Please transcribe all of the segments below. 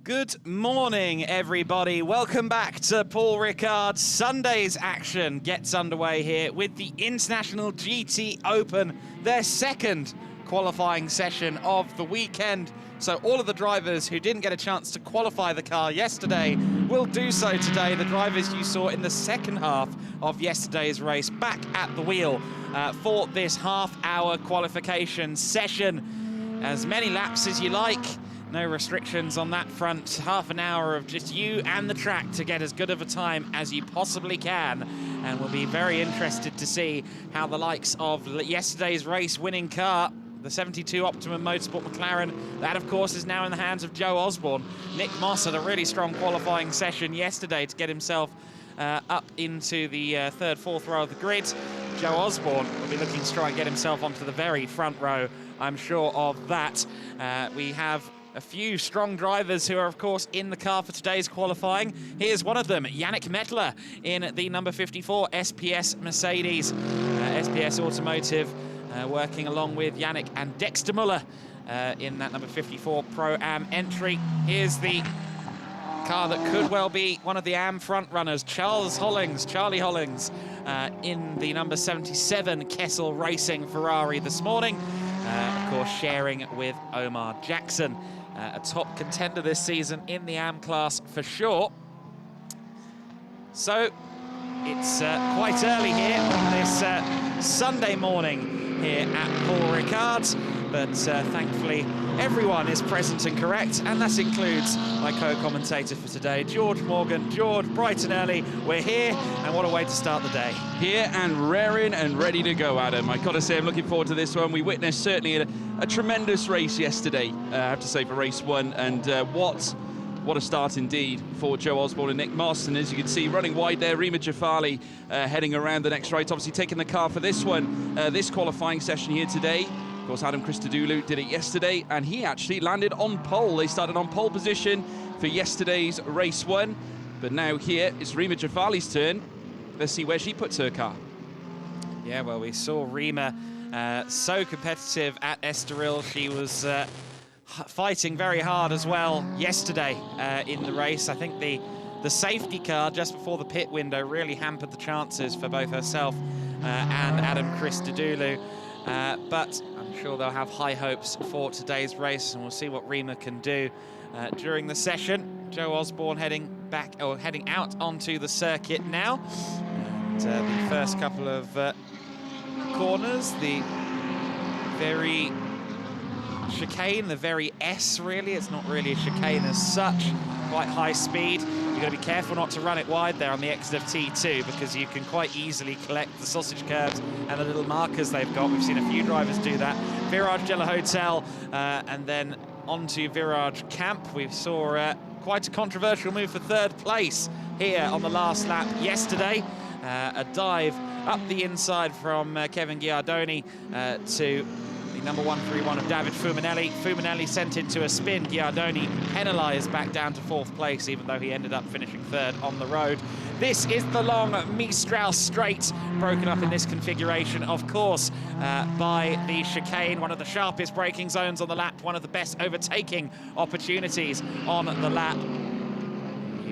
Good morning, everybody. Welcome back to Paul Ricard. Sunday's action gets underway here with the International GTOpen, their second qualifying session of the weekend. So all of the drivers who didn't get a chance to qualify the car yesterday will do so today. The drivers you saw in the second half of yesterday's race back at the wheel for this half-hour qualification session. As many laps as you like. No restrictions on that front. Half an hour of just you and the track to get as good of a time as you possibly can. And we'll be very interested to see how the likes of yesterday's race winning car, the 72 Optimum Motorsport McLaren, that of course is now in the hands of Joe Osborne. Nick Moss had a really strong qualifying session yesterday to get himself up into the third, fourth row of the grid. Joe Osborne will be looking to try and get himself onto the very front row, I'm sure of that. We have a few strong drivers who are, of course, in the car for today's qualifying. Here's one of them, Yannick Mettler in the number 54 SPS Mercedes. SPS Automotive working along with Yannick and Dexter Muller in that number 54 Pro-Am entry. Here's the car that could well be one of the Am front runners, Charlie Hollings, in the number 77 Kessel Racing Ferrari this morning. Of course, sharing with Omar Jackson. A top contender this season in the Am class for sure. So it's quite early here on this Sunday morning here at Paul Ricard, but thankfully everyone is present and correct, and that includes my co-commentator for today, George Morgan. George, bright and early, we're here, and what a way to start the day. Here and raring and ready to go, Adam. I gotta say, I'm looking forward to this one. We witnessed certainly a tremendous race yesterday, I have to say, for race one, and what a start indeed for Joe Osborne and Nick Moss. And as you can see, running wide there, Rima Jafali heading around the next right, obviously taking the car for this one, this qualifying session here today. Of course, Adam Christodoulou did it yesterday, and he actually landed on pole. They started on pole position for yesterday's race one. But now here is Rima Jafali's turn. Let's see where she puts her car. Yeah, well, we saw Rima so competitive at Estoril. She was fighting very hard as well yesterday in the race. I think the safety car just before the pit window really hampered the chances for both herself and Adam Christodoulou. But I'm sure they'll have high hopes for today's race, and we'll see what Rima can do during the session. Joe Osborne heading out onto the circuit now. And the first couple of corners, the very chicane, the very S really. It's not really a chicane as such, quite high speed. You've got to be careful not to run it wide there on the exit of T2, because you can quite easily collect the sausage curves and the little markers they've got. We've seen a few drivers do that. Virage de la Hotel and then onto Virage Camp. We saw quite a controversial move for third place here on the last lap yesterday. A dive up the inside from Kevin Giardoni to the number 131 of David Fuminelli. Fuminelli sent into a spin. Giardoni penalised back down to fourth place, even though he ended up finishing third on the road. This is the long Mistral straight, broken up in this configuration, of course, by the chicane, one of the sharpest braking zones on the lap, one of the best overtaking opportunities on the lap.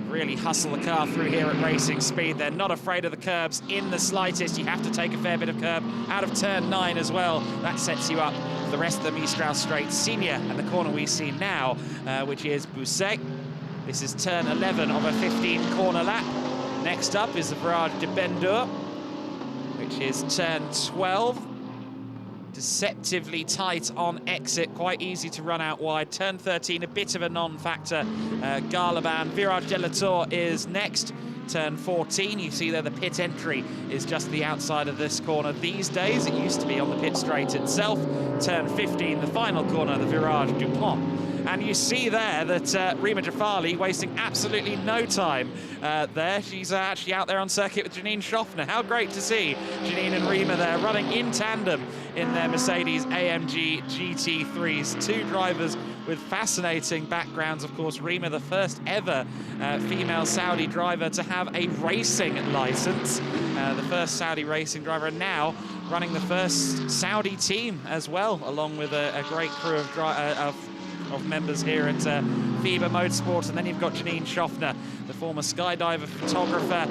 Really hustle the car through here at racing speed. They're not afraid of the curbs in the slightest. You have to take a fair bit of curb out of turn 9 as well. That sets you up for the rest of the Mistral Straight Senior and the corner we see now, which is Bousset. This is turn 11 of a 15 corner lap. Next up is the Virage de Bendur, which is turn 12. Deceptively tight on exit, quite easy to run out wide. Turn 13, a bit of a non-factor. Garlaban, Virage de la Tour is next. Turn 14, you see there the pit entry is just the outside of this corner these days. It used to be on the pit straight itself. Turn 15, the final corner, the Virage Dupont. And you see there that Rima Jafali wasting absolutely no time there. She's actually out there on circuit with Janine Schaffner. How great to see Janine and Rima there running in tandem in their Mercedes AMG GT3s. Two drivers with fascinating backgrounds. Of course, Rima, the first ever female Saudi driver to have a racing license. The first Saudi racing driver, and now running the first Saudi team as well, along with a great crew of members here at FIBA Motorsport, and then you've got Janine Schaffner, the former skydiver photographer,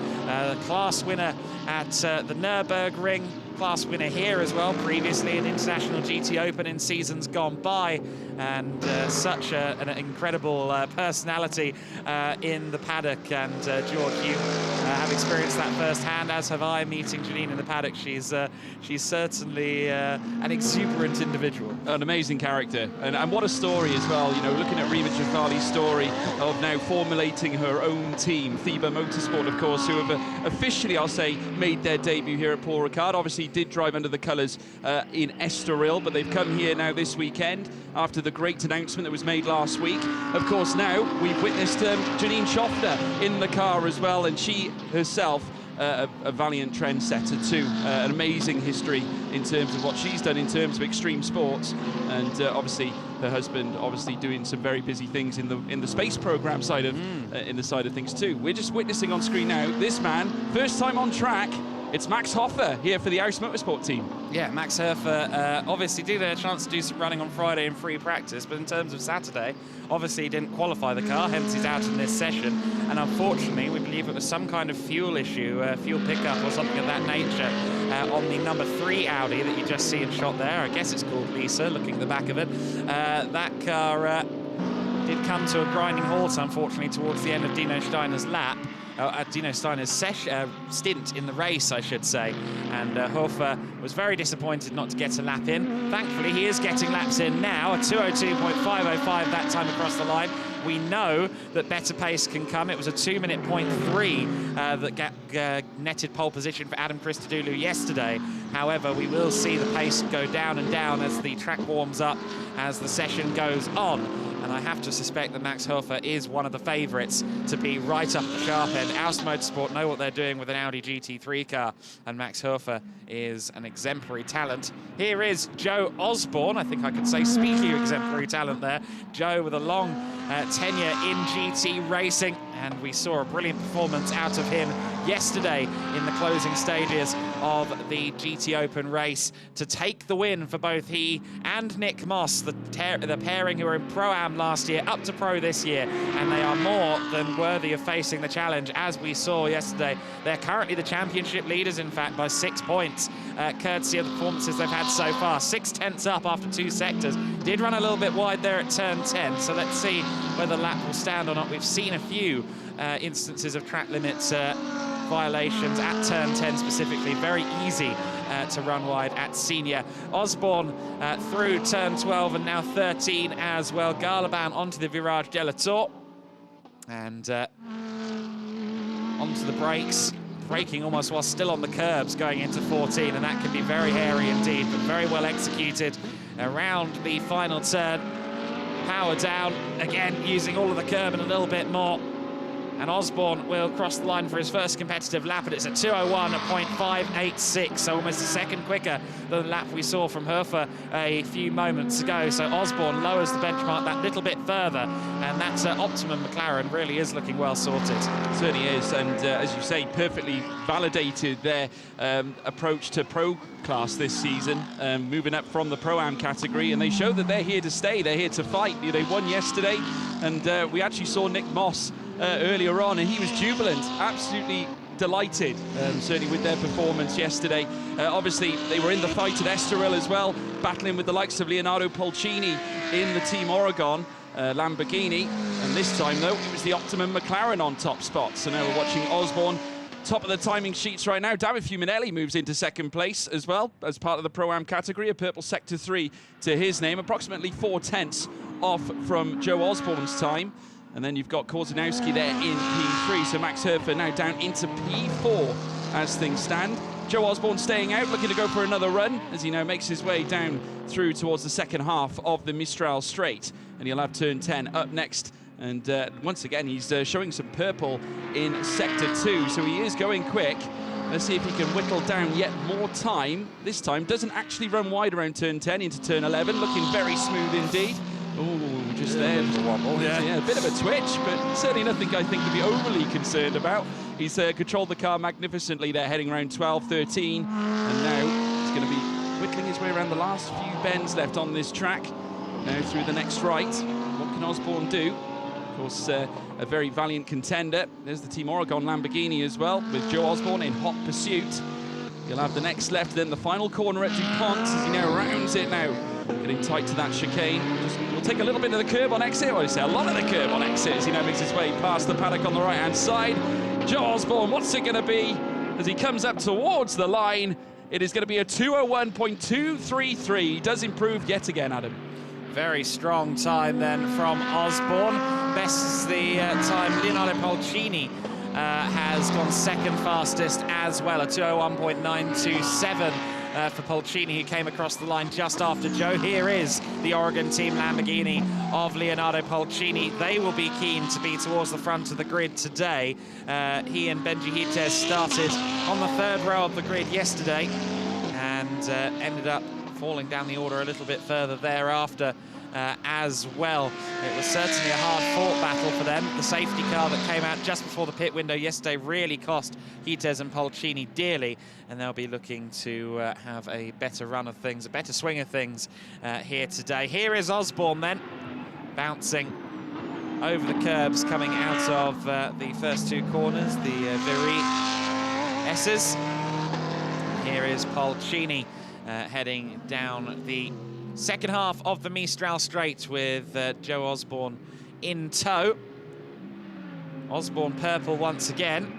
class winner at the Nürburgring, class winner here as well, previously in International GTOpen in seasons gone by, and such an incredible personality in the paddock. And George, you have experienced that firsthand, as have I, meeting Janine in the paddock. She's certainly an exuberant individual. An amazing character, and what a story as well. You know, looking at Rima Jafali's story of now formulating her own team, FIBA Motorsport, of course, who have officially, I'll say, made their debut here at Paul Ricard. Obviously did drive under the colours in Estoril, but they've come here now this weekend after the great announcement that was made last week. Of course, now we've witnessed Janine Schaffner in the car as well, and she herself a valiant trendsetter too. An amazing history in terms of what she's done in terms of extreme sports, and obviously her husband obviously doing some very busy things in the space program side of in the side of things too. We're just witnessing on screen now this man, first time on track. It's Max Hofer here for the House Motorsport team. Yeah, Max Hofer obviously did have a chance to do some running on Friday in free practice, but in terms of Saturday, obviously didn't qualify the car, hence he's out in this session. And unfortunately, we believe it was some kind of fuel issue, fuel pickup or something of that nature on the number 3 Audi that you just see in shot there. I guess it's called Lisa, looking at the back of it. That car did come to a grinding halt, unfortunately, towards the end of Dino Steiner's lap. Dino Steiner's stint in the race, I should say, and Hofer was very disappointed not to get a lap in. Thankfully, he is getting laps in now, a 2:02.505 that time across the line. We know that better pace can come. It was a 2:03 that netted pole position for Adam Christodoulou yesterday. However, we will see the pace go down and down as the track warms up, as the session goes on. And I have to suspect that Max Hofer is one of the favourites to be right up at the sharp end. House Motorsport know what they're doing with an Audi GT3 car, and Max Hofer is an exemplary talent. Here is Joe Osborne, I think I could say, speaking of exemplary talent there. Joe with a long tenure in GT racing, and we saw a brilliant performance out of him yesterday in the closing stages of the GTOpen race to take the win for both he and Nick Moss, the pairing who were in Pro-Am last year, up to Pro this year, and they are more than worthy of facing the challenge, as we saw yesterday. They're currently the championship leaders, in fact, by 6 points, courtesy of the performances they've had so far. 6/10 up after 2 sectors. Did run a little bit wide there at turn 10, so let's see whether the lap will stand or not. We've seen a few instances of track limits violations at turn 10 specifically. Very easy to run wide at senior. Osborne through turn 12 and now 13 as well. Garlaban onto the Virage de la Tour and onto the brakes. Braking almost while still on the curbs going into 14, and that can be very hairy indeed, but very well executed around the final turn. Power down, again using all of the curb and a little bit more. And Osborne will cross the line for his first competitive lap, and it's a 2:01.586, so almost a second quicker than the lap we saw from Hofer a few moments ago. So Osborne lowers the benchmark that little bit further, and that Optimum McLaren really is looking well sorted. It certainly is, and as you say, perfectly validated their approach to Pro class this season, moving up from the Pro-Am category, and they show that they're here to stay, they're here to fight. They won yesterday, and we actually saw Nick Moss earlier on, and he was jubilant, absolutely delighted, certainly with their performance yesterday. Obviously, they were in the fight at Estoril as well, battling with the likes of Leonardo Polcini in the Team Oregon Lamborghini, and this time, though, it was the Optimum McLaren on top spot. So now we're watching Osborne top of the timing sheets right now. David Fuminelli moves into second place as well as part of the Pro-Am category, a purple Sector 3 to his name, approximately 4/10 off from Joe Osborne's time. And then you've got Korzanowski there in P3, so Max Hofer now down into P4 as things stand. Joe Osborne staying out, looking to go for another run as he now makes his way down through towards the second half of the Mistral Straight. And he'll have turn 10 up next. And once again, he's showing some purple in Sector 2, so he is going quick. Let's see if he can whittle down yet more time. This time doesn't actually run wide around turn 10 into turn 11, looking very smooth indeed. Oh, just there. Yeah, a bit of a twitch, but certainly nothing I think to be overly concerned about. He's controlled the car magnificently there, heading around 12, 13, and now he's going to be whittling his way around the last few bends left on this track. Now through the next right. What can Osborne do? course, a very valiant contender. There's the Team Oregon Lamborghini as well, with Joe Osborne in hot pursuit. He'll have the next left, then the final corner at DuPont as he now rounds it now. Getting tight to that chicane. We'll take a little bit of the curb on exit, or say a lot of the curb on exit as he now makes his way past the paddock on the right-hand side. Joe Osborne, what's it going to be? As he comes up towards the line, it is going to be a 2:01.233. He does improve yet again, Adam. Very strong time then from Osborne. Best is the time Leonardo Polcini has gone second fastest as well, a 2:01.927 for Polcini, who came across the line just after Joe. Here is the Oregon Team Lamborghini of Leonardo Polcini. They will be keen to be towards the front of the grid today. He and Benji Hites started on the third row of the grid yesterday and ended up falling down the order a little bit further thereafter as well. It was certainly a hard-fought battle for them. The safety car that came out just before the pit window yesterday really cost Hites and Polcini dearly, and they'll be looking to have a better run of things, a better swing of things here today. Here is Osborne then, bouncing over the curbs, coming out of the first two corners, the Viry S's. Here is Polcini heading down the second half of the Mistral Straight with Joe Osborne in tow. Osborne purple once again.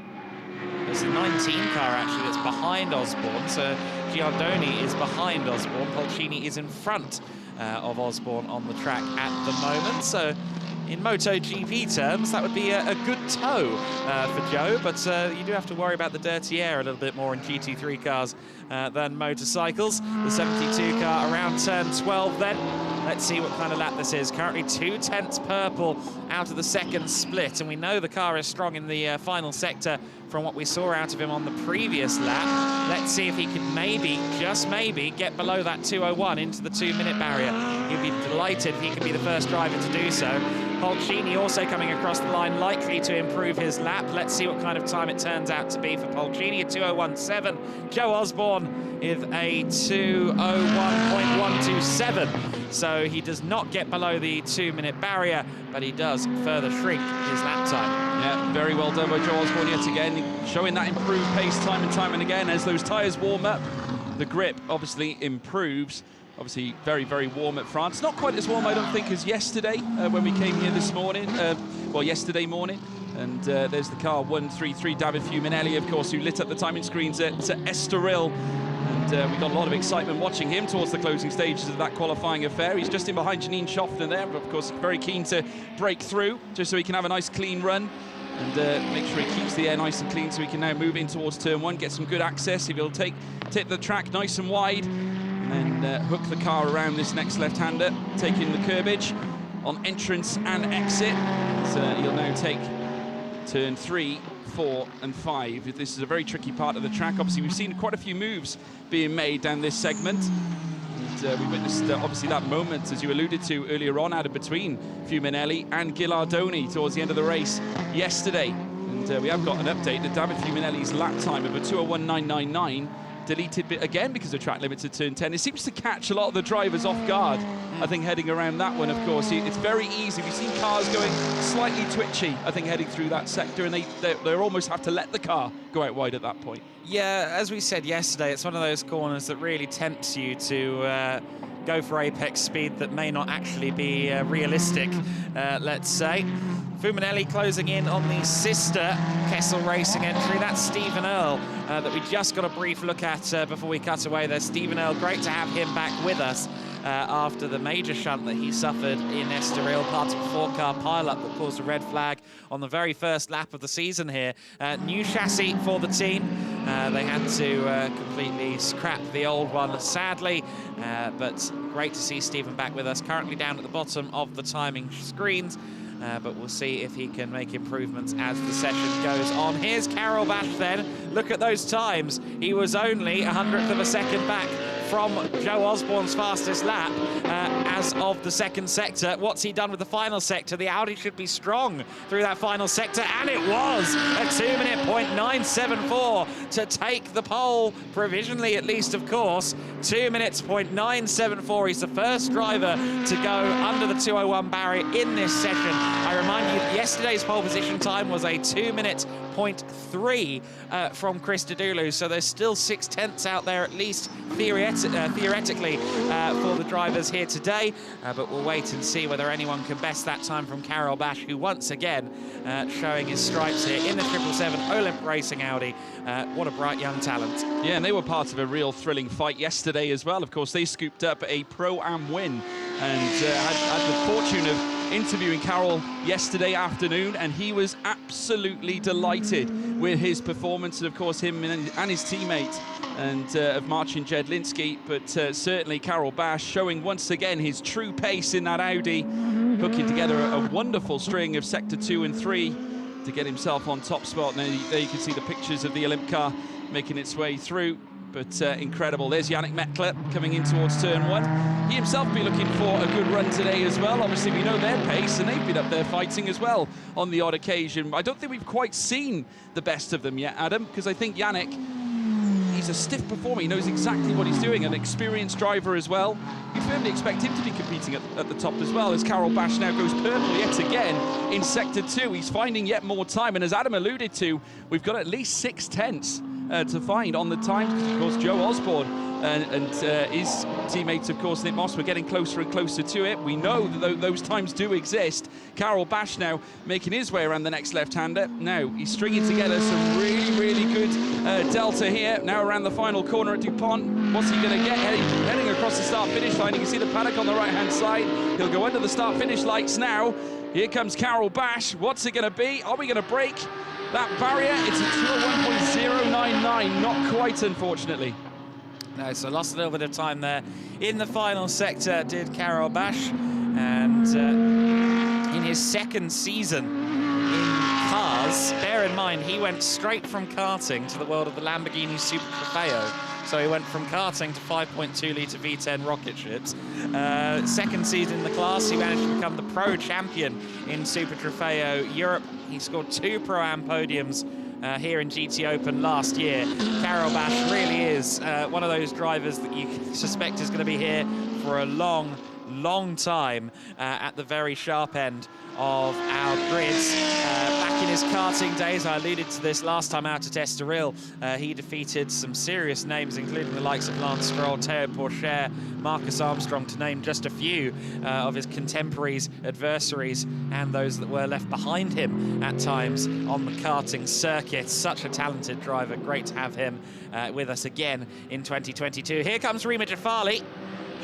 There's a 19 car actually that's behind Osborne, so Giardoni is behind Osborne. Polcini is in front of Osborne on the track at the moment, so in MotoGP terms, that would be a good tow for Joe, but you do have to worry about the dirty air a little bit more in GT3 cars than motorcycles. The 72 car around turn 12 then. Let's see what kind of lap this is. Currently 2/10 purple out of the second split, and we know the car is strong in the final sector from what we saw out of him on the previous lap. Let's see if he could maybe, just maybe, get below that 2:01 into the 2-minute barrier. He'd be delighted if he could be the first driver to do so. Polcini also coming across the line, likely to improve his lap. Let's see what kind of time it turns out to be for Polcini, a 2:01.7. Joe Osborne with a 2:01.127. So he does not get below the 2-minute barrier, but he does further shrink his lap time. Yeah, very well done by Joe Osborne yet again, showing that improved pace time and again as those tyres warm up. The grip obviously improves. Obviously very, very warm at France. Not quite as warm, I don't think, as yesterday when we came here this morning. Well, yesterday morning. And there's the car 133, David Fuminelli, of course, who lit up the timing screens at Estoril. And we got a lot of excitement watching him towards the closing stages of that qualifying affair. He's just in behind Janine Schofner there, but of course very keen to break through, just so he can have a nice clean run and make sure he keeps the air nice and clean so he can now move in towards turn 1, get some good access. If he'll tip the track nice and wide, and hook the car around this next left-hander, taking the curbage on entrance and exit. So he'll now take turn 3, 4 and 5. This is a very tricky part of the track. Obviously, we've seen quite a few moves being made down this segment. And we witnessed, obviously, that moment, as you alluded to earlier on, out of between Fuminelli and Gilardoni towards the end of the race yesterday. And we have got an update that David Fuminelli's lap time of a 2:01.999 deleted again because of track limits at turn 10. It seems to catch a lot of the drivers off guard, I think, heading around that one, of course. It's very easy. We've seen cars going slightly twitchy, I think, heading through that sector, and they almost have to let the car go out wide at that point. Yeah, as we said yesterday, it's one of those corners that really tempts you to go for apex speed that may not actually be realistic, let's say. Fuminelli closing in on the sister Kessel Racing entry. That's Stephen Earle that we just got a brief look at before we cut away there. Stephen Earle, great to have him back with us after the major shunt that he suffered in Estoril, part of a 4-car pileup that caused a red flag on the very first lap of the season here. New chassis for the team. They had to completely scrap the old one, sadly, but great to see Stephen back with us, currently down at the bottom of the timing screens. But we'll see if he can make improvements as the session goes on. Here's Carol Bash then. Look at those times. He was only 1/100 of a second back from Joe Osborne's fastest lap as of the second sector. What's he done with the final sector? The Audi should be strong through that final sector, and it was a 2-minute .974 to take the pole, provisionally at least, of course. 2 minutes .974. He's the first driver to go under the 201 barrier in this session. I remind you that yesterday's pole position time was a 2-minute .3 from Chris Didulu, so there's still 6/10 out there at least theoretically for the drivers here today, but we'll wait and see whether anyone can best that time from Karel Bash, who once again showing his stripes here in the 777 Olymp Racing Audi. What a bright young talent. Yeah, and they were part of a real thrilling fight yesterday as well. Of course, they scooped up a Pro-Am win and had the fortune of interviewing Karel yesterday afternoon, and he was absolutely delighted with his performance, and of course him and his teammate and of Marcin Jedlinski, but certainly Karel Bash showing once again his true pace in that Audi, hooking together a wonderful string of sector 2 and 3 to get himself on top spot. And there you can see the pictures of the Olymp car making its way through. But incredible. There's Yannick Mettler coming in towards turn 1. He himself will be looking for a good run today as well. Obviously, we know their pace, and they've been up there fighting as well on the odd occasion. I don't think we've quite seen the best of them yet, Adam, because I think Yannick, he's a stiff performer. He knows exactly what he's doing, an experienced driver as well. We firmly expect him to be competing at the top as well, as Karel Bash now goes purple yet again in Sector 2. He's finding yet more time, and as Adam alluded to, we've got at least 6/10 to find on the times, because of course Joe Osborne and his teammates, of course, Nick Moss, were getting closer and closer to it. We know that those times do exist. Karel Bash now making his way around the next left-hander. Now he's stringing together some really good delta here. Now around the final corner at DuPont. What's he going to get? Heading across the start-finish line. You can see the paddock on the right-hand side. He'll go under the start-finish lights now. Here comes Karel Bash. What's it going to be? Are we going to break that barrier? It's a 201.099, not quite, unfortunately. No, so lost a little bit of time there in the final sector, did Karel Bash. And in his second season in cars, bear in mind, he went straight from karting to the world of the Lamborghini Super Trofeo. So he went from karting to 5.2-litre V10 rocket ships. Second season in the class, he managed to become the pro champion in Super Trofeo Europe. He scored 2 Pro-Am podiums here in GTOpen last year. Karel Bash really is one of those drivers that you suspect is going to be here for a long time at the very sharp end of our grids. Back in his karting days, I alluded to this last time out at Estoril, he defeated some serious names, including the likes of Lance Stroll, Théo Pourchaire, Marcus Armstrong, to name just a few of his contemporaries, adversaries, and those that were left behind him at times on the karting circuit. Such a talented driver. Great to have him with us again in 2022. Here comes Rima Jafali.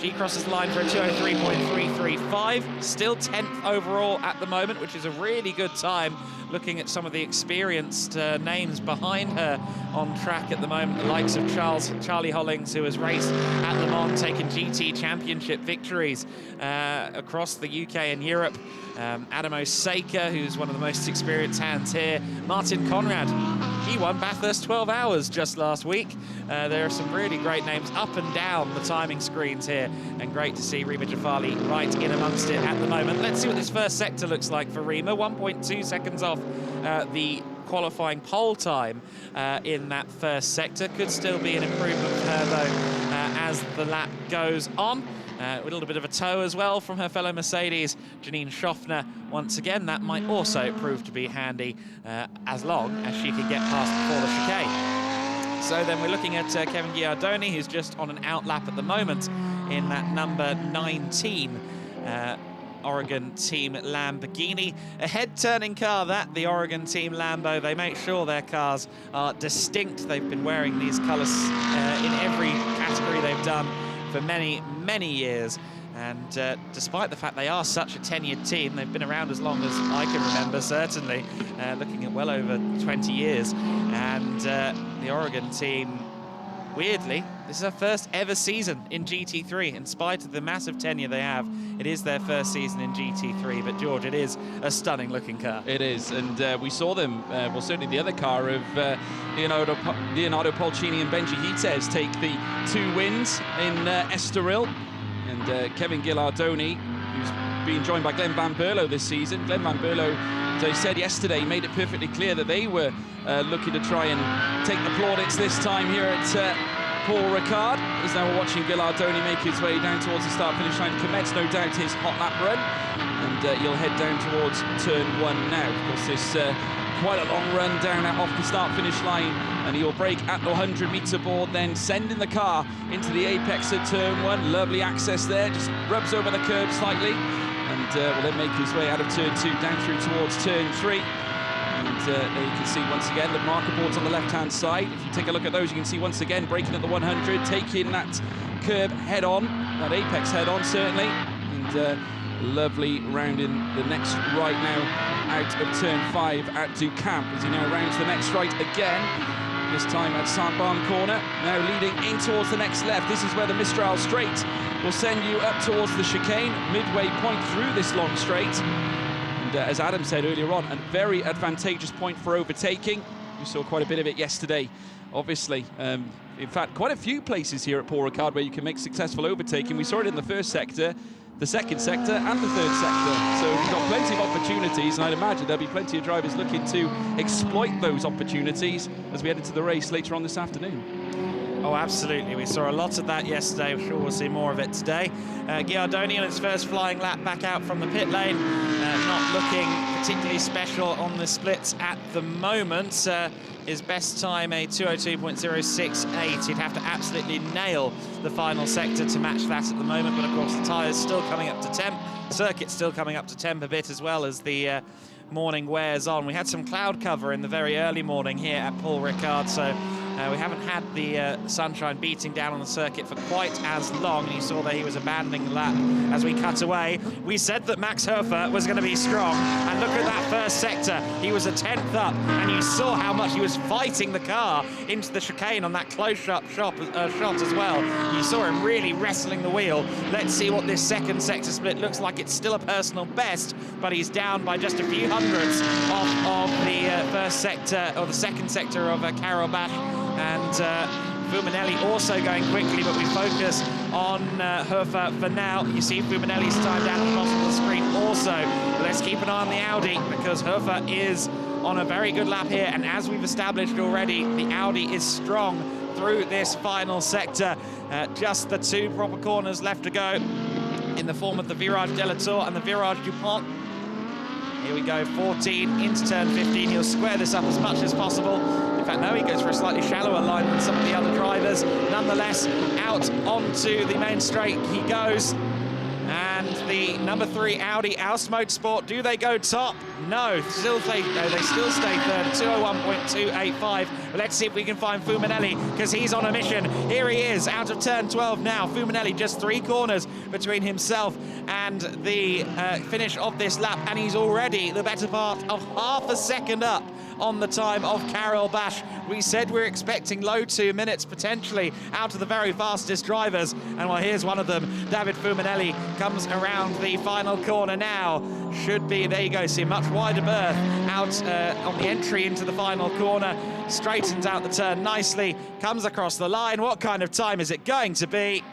She crosses the line for a 203.335, still 10th overall at the moment, which is a really good time, looking at some of the experienced names behind her on track at the moment, the likes of Charlie Hollings, who has raced at Le Mans, taken GT Championship victories across the UK and Europe. Adam Osaka, who's one of the most experienced hands here. Martin Conrad, he won Bathurst 12 Hours just last week. There are some really great names up and down the timing screens here, and great to see Rima Jafali right in amongst it at the moment. Let's see what this first sector looks like for Rima. 1.2 seconds off the qualifying pole time in that first sector. Could still be an improvement for her, though, as the lap goes on. With a little bit of a tow as well from her fellow Mercedes, Janine Schaffner. Once again, that might also prove to be handy as long as she can get past before the chicane. So then we're looking at Kevin Giardoni, who's just on an out lap at the moment in that number 19 Oregon Team Lamborghini. A head-turning car, that, the Oregon Team Lambo. They make sure their cars are distinct. They've been wearing these colours in every category they've done for many years, and despite the fact they are such a tenured team, they've been around as long as I can remember, certainly, looking at well over 20 years, and the Oregon team weirdly, this is her first ever season in GT3. In spite of the massive tenure they have, it is their first season in GT3. But George, it is a stunning looking car. It is, and we saw them, well, certainly the other car of Leonardo Polcini and Benji Hites take the 2 wins in Estoril. And Kevin Gillardoni, who's being joined by Glenn Van Berlo this season. Glenn Van Berlo, as I said yesterday, made it perfectly clear that they were looking to try and take the plaudits this time here at Paul Ricard. As now we're watching Gillardoni make his way down towards the start-finish line, commence no doubt his hot lap run, and he'll head down towards turn 1 now. Of course, this quite a long run down off the start-finish line, and he will brake at the 100-meter board, then sending the car into the apex of turn 1. Lovely access there, just rubs over the curb slightly, and will then make his way out of turn 2 down through towards turn 3. And there you can see once again the marker boards on the left-hand side. If you take a look at those, you can see once again braking at the 100, taking that curb head-on, that apex head-on certainly, and lovely rounding the next right now out of turn 5 at Ducamp, as he now rounds the next right again, this time at Saint-Barn corner, now leading in towards the next left. This is where the Mistral straight will send you up towards the chicane, midway point through this long straight. And as Adam said earlier on, a very advantageous point for overtaking. We saw quite a bit of it yesterday, obviously. In fact, quite a few places here at Paul Ricard where you can make successful overtaking. We saw it in the first sector, the second sector and the third sector. So we've got plenty of opportunities, and I'd imagine there'll be plenty of drivers looking to exploit those opportunities as we head into the race later on this afternoon. Oh, absolutely. We saw a lot of that yesterday. I'm sure we'll see more of it today. Ghiardoni on his first flying lap back out from the pit lane. Not looking particularly special on the splits at the moment. His best time, a 2:02.068. He'd have to absolutely nail the final sector to match that at the moment. But, of course, the tyres still coming up to temp. Circuit's still coming up to temp a bit as well as the morning wears on. We had some cloud cover in the very early morning here at Paul Ricard, so we haven't had the sunshine beating down on the circuit for quite as long, and you saw that he was abandoning the lap as we cut away. We said that Max Hofer was going to be strong, and look at that first sector. He was a 10th up, and you saw how much he was fighting the car into the chicane on that close-up shot as well. You saw him really wrestling the wheel. Let's see what this second sector split looks like. It's still a personal best, but he's down by just a few hundredths of the first sector, or the second sector of Karel Bash. And Fuminelli also going quickly, but we focus on Hofer for now. You see Fuminelli's time down at the bottom of the screen also. Let's keep an eye on the Audi, because Hofer is on a very good lap here, and as we've established already, the Audi is strong through this final sector. Just the 2 proper corners left to go in the form of the Virage de la Tour and the Virage du Pont. Here we go, 14 into turn 15. He'll square this up as much as possible. In fact, no, he goes for a slightly shallower line than some of the other drivers. Nonetheless, out onto the main straight he goes. And the number 3 Audi Aus Motorsport, do they go top? No, they still stay third, 2:01.285. Let's see if we can find Fuminelli, because he's on a mission. Here he is, out of turn 12 now. Fuminelli just 3 corners between himself and the finish of this lap, and he's already the better part of half a second up on the time of Karel Bash. We said we're expecting low 2 minutes potentially out of the very fastest drivers, and well, here's one of them. David Fuminelli comes around the final corner now. Should be, there you go, see a much wider berth out on the entry into the final corner. Straightens out the turn nicely, comes across the line. What kind of time is it going to be?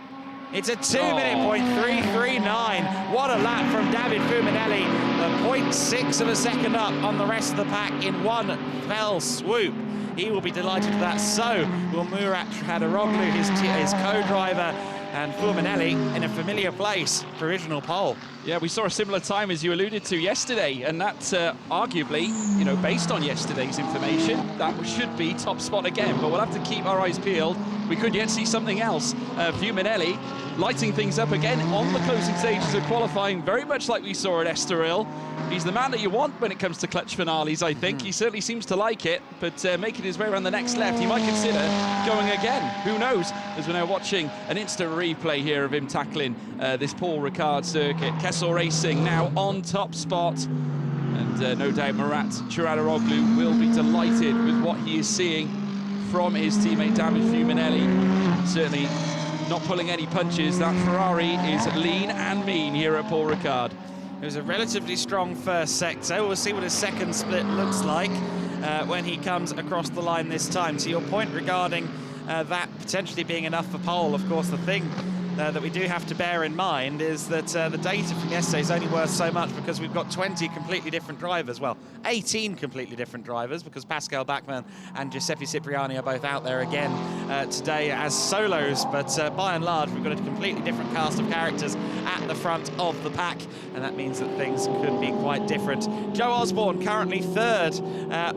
It's a 2:03.39. What a lap from David Fuminelli. The 0.6 of a second up on the rest of the pack in one fell swoop. He will be delighted with that. So will Murat Hadaroglu, his co-driver, and Fuminelli in a familiar place, provisional pole. Yeah, we saw a similar time as you alluded to yesterday, and that's arguably, you know, based on yesterday's information, that should be top spot again, but we'll have to keep our eyes peeled. We could yet see something else. Fuminelli lighting things up again on the closing stages of qualifying, very much like we saw at Estoril. He's the man that you want when it comes to clutch finales, I think. He certainly seems to like it, but making his way around the next left, he might consider going again. Who knows? As we're now watching an instant replay here of him tackling this Paul Ricard circuit. Kessel Racing now on top spot. And no doubt Murat Çuralaroglu will be delighted with what he is seeing from his teammate David Fuminelli. Certainly not pulling any punches. That Ferrari is lean and mean here at Paul Ricard. It was a relatively strong first sector. We'll see what his second split looks like when he comes across the line this time. To your point regarding that potentially being enough for pole, of course, the thing that we do have to bear in mind is that the data from yesterday is only worth so much because we've got 20 completely different drivers. Well, 18 completely different drivers because Pascal Bachmann and Giuseppe Cipriani are both out there again today as solos. But by and large, we've got a completely different cast of characters at the front of the pack, and that means that things could be quite different. Joe Osborne currently third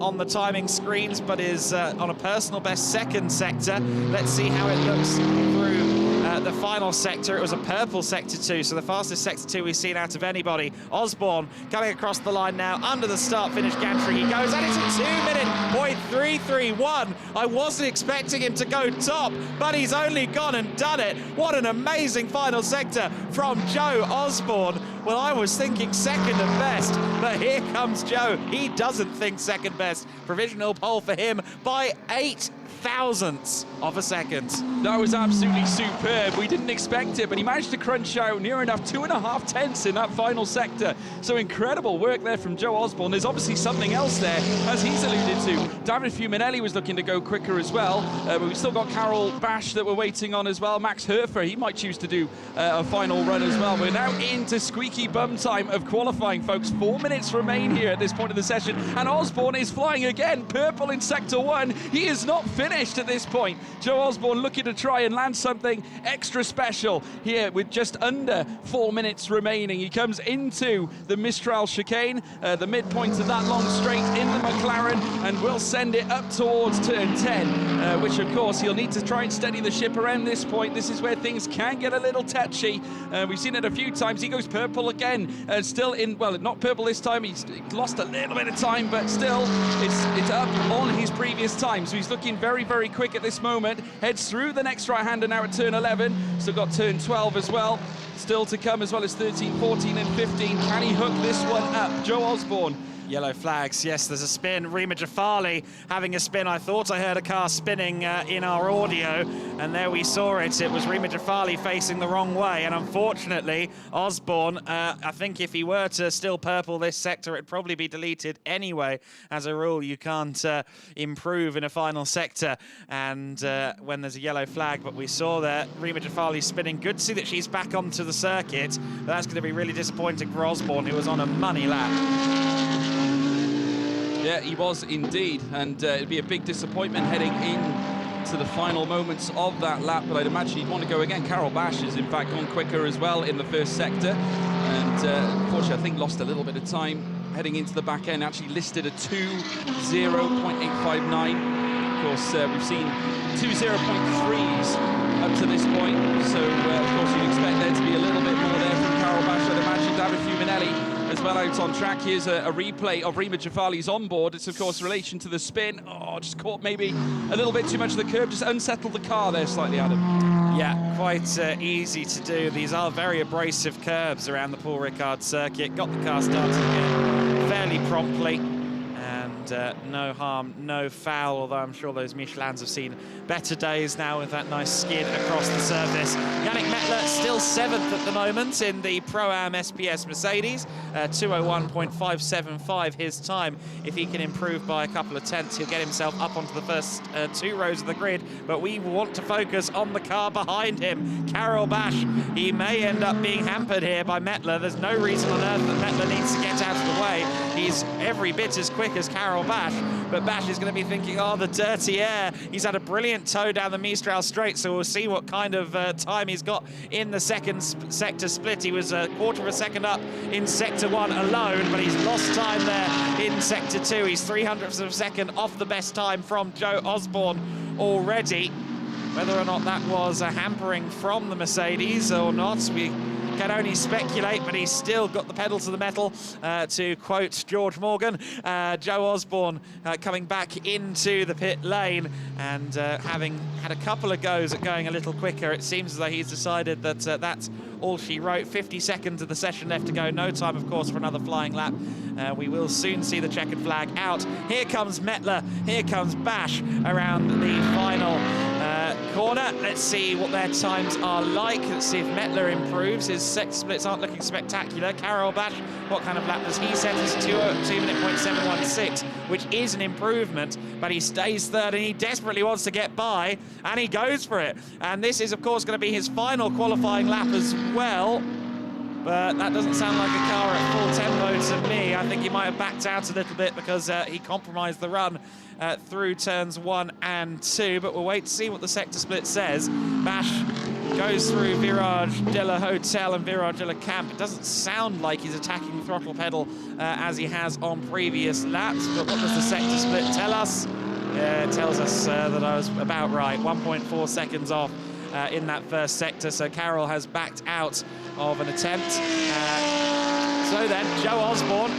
on the timing screens, but is on a personal best second sector. Let's see how it looks through the final sector. It was a purple sector 2, so the fastest sector 2 we've seen out of anybody. Osborne coming across the line now under the start-finish gantry. He goes, and it's a 2-minute .331. I wasn't expecting him to go top, but he's only gone and done it. What an amazing final sector from Joe Osborne. Well, I was thinking second and best, but here comes Joe. He doesn't think second best. Provisional pole for him by 8 thousandths of a second. That was absolutely superb. We didn't expect it, but he managed to crunch out near enough 2.5 tenths in that final sector. So incredible work there from Joe Osborne. There's obviously something else there, as he's alluded to. David Fuminelli was looking to go quicker as well, but we've still got Carol Bash that we're waiting on as well. Max Herfer, he might choose to do a final run as well. We're now into squeaky bum time of qualifying, folks. 4 minutes remain here at this point of the session, and Osborne is flying again. Purple in sector 1. He is not finished at this point. Joe Osborne looking to try and land something extra special here with just under 4 minutes remaining. He comes into the Mistral chicane, the midpoint of that long straight in the McLaren, and will send it up towards turn 10, which of course he'll need to try and steady the ship around this point. This is where things can get a little touchy. We've seen it a few times. He goes purple again, still in, well, not purple this time. He's lost a little bit of time, but still it's up on his previous time. So he's looking very, very quick at this moment. Heads through the next right-hander now at turn 11. Still got turn 12 as well. Still to come, as well as 13, 14 and 15. Can he hook this one up? Joe Osborne. Yellow flags, yes, there's a spin. Rima Jafali having a spin. I thought I heard a car spinning in our audio, and there we saw it. It was Rima Jafali facing the wrong way, and unfortunately, Osborne, I think if he were to still purple this sector, it'd probably be deleted anyway. As a rule, you can't improve in a final sector, and when there's a yellow flag, but we saw there, Rima Jafali spinning. Good to see that she's back onto the circuit, but that's going to be really disappointing for Osborne, who was on a money lap. Yeah, he was indeed, and it'd be a big disappointment heading into the final moments of that lap, but I'd imagine he'd want to go again. Carol Bash has in fact gone quicker as well in the first sector, and unfortunately I think lost a little bit of time heading into the back end. Actually listed a 2:0.859. Of course, we've seen 2:0.3s up to this point, so of course you'd expect there to be a little bit more there from Carol Bash. I'd imagine David Fuminelli as well out on track. Here's a replay of Rima Jafali's onboard. It's of course relation to the spin. Oh, just caught maybe a little bit too much of the curb, just unsettled the car there slightly, Adam. Yeah, quite easy to do. These are very abrasive curbs around the Paul Ricard circuit. Got the car started again fairly promptly, and no harm, no foul, although I'm sure those Michelins have seen better days now with that nice skid across the surface. Yannick Mettler still 7th at the moment in the Pro-Am SPS Mercedes, 2:01.575 his time. If he can improve by a couple of tenths, he'll get himself up onto the first 2 rows of the grid, but we want to focus on the car behind him, Carol Bash. He may end up being hampered here by Mettler. There's no reason on earth that Mettler needs to get out of the way. He's every bit as quick as Carol Bash, but Bash is going to be thinking, oh, the dirty air. He's had a brilliant tow down the Mistral straight, so we'll see what kind of time he's got in the second sector split. He was a quarter of a second up in sector 1 alone, but he's lost time there in sector 2. He's 300ths of a second off the best time from Joe Osborne already. Whether or not that was a hampering from the Mercedes or not, we can only speculate, but he's still got the pedal to the metal, to quote George Morgan. Joe Osborne coming back into the pit lane, and having had a couple of goes at going a little quicker, it seems as though he's decided that that's all she wrote. 50 seconds of the session left to go. No time, of course, for another flying lap. we will soon see the checkered flag out. Here comes Mettler, here comes Bash around the final corner. Let's see what their times are like. Let's see if Mettler improves. His sector splits aren't looking spectacular. Karol Bash, what kind of lap does he set? His 2:07.716, which is an improvement, but he stays third and he desperately wants to get by, and he goes for it. And this is, of course, going to be his final qualifying lap as well. But that doesn't sound like a car at full tempo to me. I think he might have backed out a little bit because he compromised the run through turns 1 and 2. But we'll wait to see what the sector split says. Bash goes through Virage de la Hotel and Virage de la Camp. It doesn't sound like he's attacking the throttle pedal as he has on previous laps. But what does the sector split tell us? It tells us that I was about right. 1.4 seconds off in that first sector, so Karol has backed out of an attempt. So then, Joe Osborne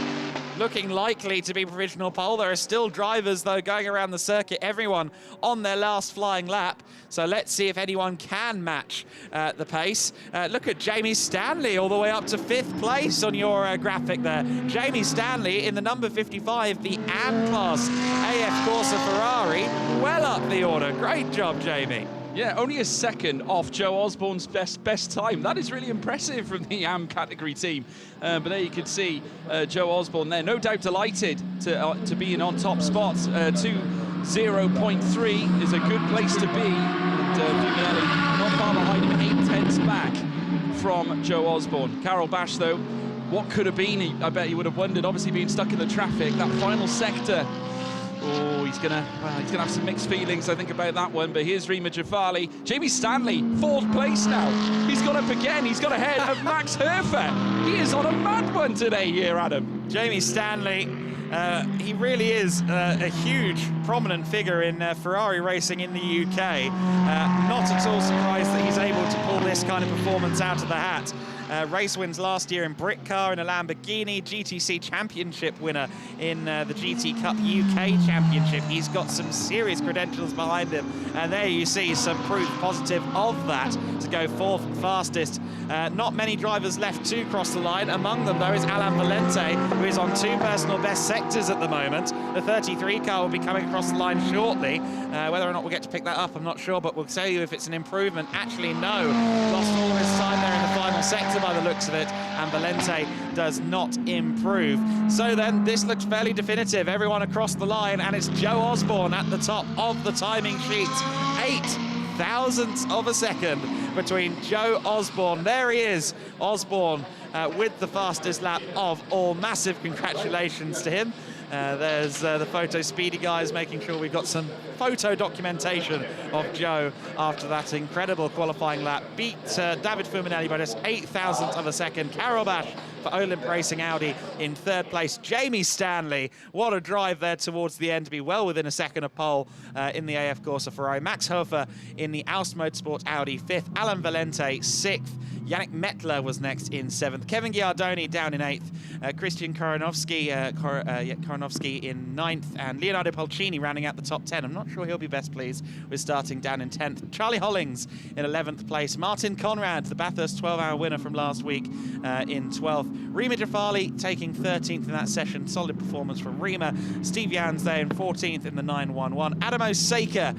looking likely to be provisional pole. There are still drivers, though, going around the circuit, everyone on their last flying lap. So let's see if anyone can match the pace. Look at Jamie Stanley all the way up to 5th place on your graphic there. Jamie Stanley in the number 55, the AN class AF Corsa Ferrari, well up the order. Great job, Jamie. Yeah, only a second off Joe Osborne's best time. That is really impressive from the AM category team. But there you can see Joe Osborne there, no doubt delighted to be in on top spot. 2:0.3 is a good place to be. And Fuminelli not far behind him, 8/10 back from Joe Osborne. Karol Bash, though, what could have been? I bet he would have wondered, obviously being stuck in the traffic. That final sector. Oh, he's gonna have some mixed feelings, I think, about that one. But here's Rima Jafali. Jamie Stanley, 4th place now. He's got up again. He's got ahead of Max Herfer. He is on a mad one today here, Adam. Jamie Stanley, he really is a huge, prominent figure in Ferrari racing in the UK. Not at all surprised that he's able to pull this kind of performance out of the hat. Race wins last year in Brit Car in a Lamborghini, GTC Championship winner in the GT Cup UK Championship. He's got some serious credentials behind him, and there you see some proof positive of that to go 4th fastest. Not many drivers left to cross the line. Among them, though, is Alain Valente, who is on 2 personal best sectors at the moment. The 33 car will be coming across the line shortly. Whether or not we'll get to pick that up, I'm not sure, but we'll tell you if it's an improvement. Actually, no. Lost all of his time there in the final sector by the looks of it, and Valente does not improve. So then, this looks fairly definitive. Everyone across the line, and it's Joe Osborne at the top of the timing sheet. 0.008 of a second between Joe Osborne. There he is, Osborne, with the fastest lap of all. Massive congratulations to him. There's the photo speedy guys making sure we've got some photo documentation of Joe after that incredible qualifying lap. Beat David Fuminelli by just 0.008 of a second. Karol Bash for Olymp Racing Audi in 3rd place. Jamie Stanley, what a drive there towards the end to be well within a second of pole in the AF Corsa Ferrari. Max Hofer in the Aust Motorsport Audi 5th. Alain Valente 6th. Yannick Mettler was next in 7th. Kevin Giardoni down in 8th. Christian Koronovsky in 9th. And Leonardo Polcini rounding out the top 10. I'm not sure he'll be best pleased with starting down in 10th. Charlie Hollings in 11th place. Martin Conrad, the Bathurst 12-hour winner from last week, in 12th. Rima Jafali taking 13th in that session. Solid performance from Rima. Steve Jans there in 14th in the 911. Adamo Saker,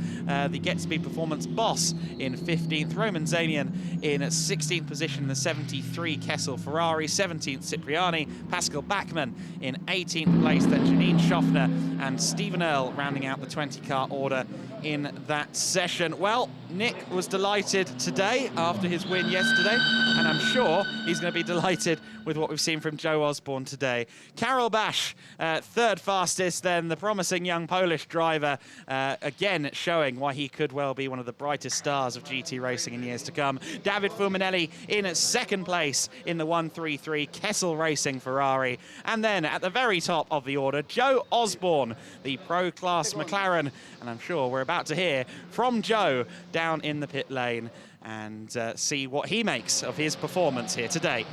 the Get-Speed Performance boss, in 15th. Roman Zamian in 16th position in the 73 Kessel Ferrari. 17th Cipriani. Pascal Bachmann in 18th place. Then Janine Schaffner and Stephen Earle rounding out the 20-car order in that session. Well, Nick was delighted today after his win yesterday, and I'm sure he's going to be delighted with what we've seen from Joe Osborne today. Karol Bash, 3rd fastest, then the promising young Polish driver, again showing why he could well be one of the brightest stars of GT racing in years to come. David Fuminelli in 2nd place in the 133 Kessel Racing Ferrari. And then at the very top of the order, Joe Osborne, the pro-class McLaren. And I'm sure we're about to hear from Joe down in the pit lane and see what he makes of his performance here today.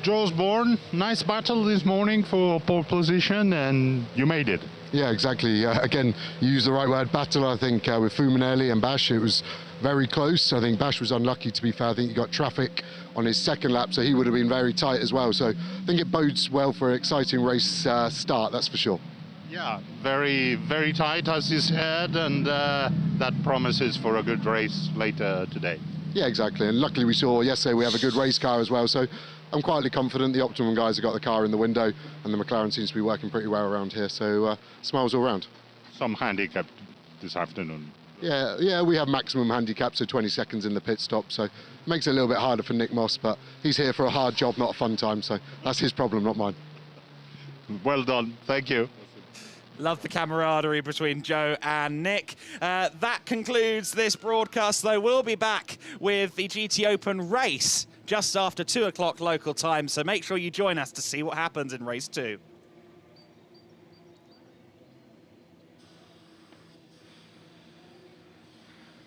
Joe Osborne, nice battle this morning for pole position, and you made it. Yeah, exactly. Again, you used the right word, battle, I think, with Fuminelli and Bash. It was very close. I think Bash was unlucky, to be fair. I think he got traffic on his second lap, so he would have been very tight as well. So I think it bodes well for an exciting race start, that's for sure. Yeah, very, very tight, as you said, and that promises for a good race later today. Yeah, exactly. And luckily we saw yesterday we have a good race car as well. So I'm quietly confident the Optimum guys have got the car in the window, and the McLaren seems to be working pretty well around here. So smiles all round. Some handicap this afternoon. Yeah, we have maximum handicap, so 20 seconds in the pit stop. So it makes it a little bit harder for Nick Moss, but he's here for a hard job, not a fun time. So that's his problem, not mine. Well done. Thank you. Love the camaraderie between Joe and Nick. That concludes this broadcast, though. We'll be back with the GTOpen race just after 2 o'clock local time, so make sure you join us to see what happens in race 2.